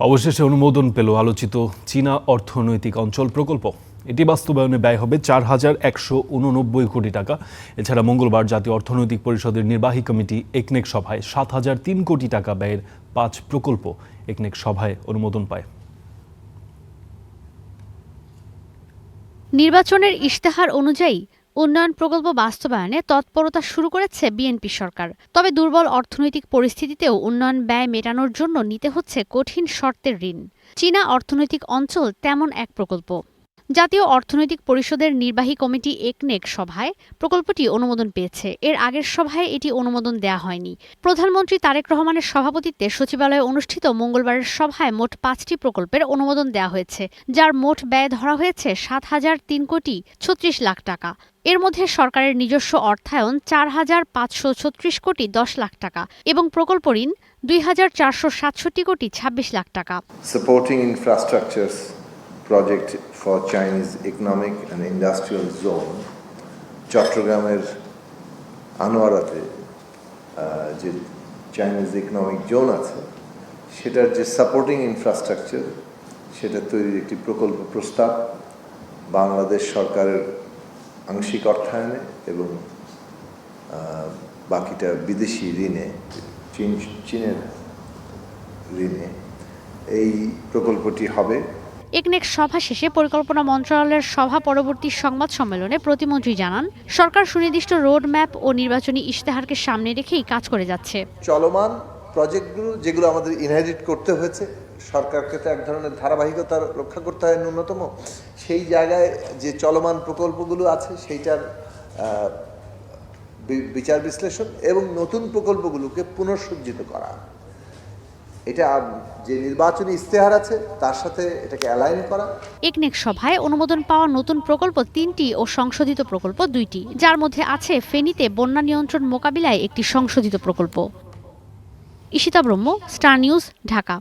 অবশেষে অনুমোদন পেল আলোচিত চীনা অর্থনৈতিক অঞ্চল প্রকল্প। এটি বাস্তবায়নে ব্যয় হবে ৪,১৮৯ কোটি টাকা। এছাড়া মঙ্গলবার জাতীয় অর্থনৈতিক পরিষদের নির্বাহী কমিটি একনেক সভায় ৭,০০৩ কোটি টাকা ব্যয়ের ৫ প্রকল্প একনেক সভায় অনুমোদন পায়। নির্বাচনের ইশতেহার অনুযায়ী উন্নয়ন প্রকল্প বাস্তবায়নে তৎপরতা শুরু করেছে বিএনপি সরকার। তবে দুর্বল অর্থনৈতিক পরিস্থিতিতেও উন্নয়ন ব্যয় মেটানোর জন্য নিতে হচ্ছে কঠিন শর্তের ঋণ। চীনা অর্থনৈতিক অঞ্চল তেমন এক প্রকল্প। জাতীয় অর্থনৈতিক পরিষদের নির্বাহী কমিটি একনেক সভায় প্রকল্পটি অনুমোদন পেয়েছে। এর আগের সভায় এটি অনুমোদন দেওয়া হয়নি। প্রধানমন্ত্রী তারেক রহমানের সভাপতিত্বে সচিবালয়ে অনুষ্ঠিত মঙ্গলবারের সভায় মোট ৫টি প্রকল্পের অনুমোদন দেওয়া হয়েছে, যার মোট ব্যয় ধরা হয়েছে ৭,০০৩ কোটি ৩৬ লাখ টাকা। এর মধ্যে সরকারের নিজস্ব অর্থায়ন ৪,৫৩৬ কোটি ১০ লাখ টাকা এবং প্রকল্প ঋণ ২,৪৬৭ কোটি ২৬ লাখ টাকা। Supporting infrastructures project for Chinese economic and industrial zone চট্টগ্রামের আনোয়ারাতে যে চাইনিজ ইকোনমিক জোন আছে সেটার যে সাপোর্টিং ইনফ্রাস্ট্রাকচার সেটা তৈরির একটি প্রকল্প প্রস্তাব বাংলাদেশ সরকারের আংশিক অর্থায়নে এবং বাকিটা বিদেশি ঋণে চীনের ঋণে এই প্রকল্পটি হবে। একনেক সভা শেষে পরিকল্পনা মন্ত্রণালয়ের সভা পরবর্তী সংবাদ সম্মেলনে প্রতিমন্ত্রী জানান, সরকার সুনির্দিষ্ট রোড ম্যাপ ও নির্বাচনী ইশতেহারকে সামনে রেখেই কাজ করে যাচ্ছে। চলমান প্রজেক্টগুলো যেগুলো আমাদের ইনহেরিট করতে হয়েছে, সরকারকে তো এক ধরনের ধারাবাহিকতা রক্ষা করতে হয় ন্যূনতম, সেই জায়গায় যে চলমান প্রকল্পগুলো আছে সেইটার বিচার বিশ্লেষণ এবং নতুন প্রকল্পগুলোকে পুনঃসজ্জিত করা। এটা যে নির্বাচনী ইশতেহার আছে তার সাথে এটাকে অ্যালাইন করা। একনেক সভায় অনুমোদন পাওয়া নতুন প্রকল্প ৩টি ও সংশোধিত প্রকল্প ২টি, যার মধ্যে আছে ফেনীতে বন্যা নিয়ন্ত্রণ মোকাবিলায় একটি সংশোধিত প্রকল্প। ঈশিতা ব্রহ্ম, স্টার নিউজ, ঢাকা।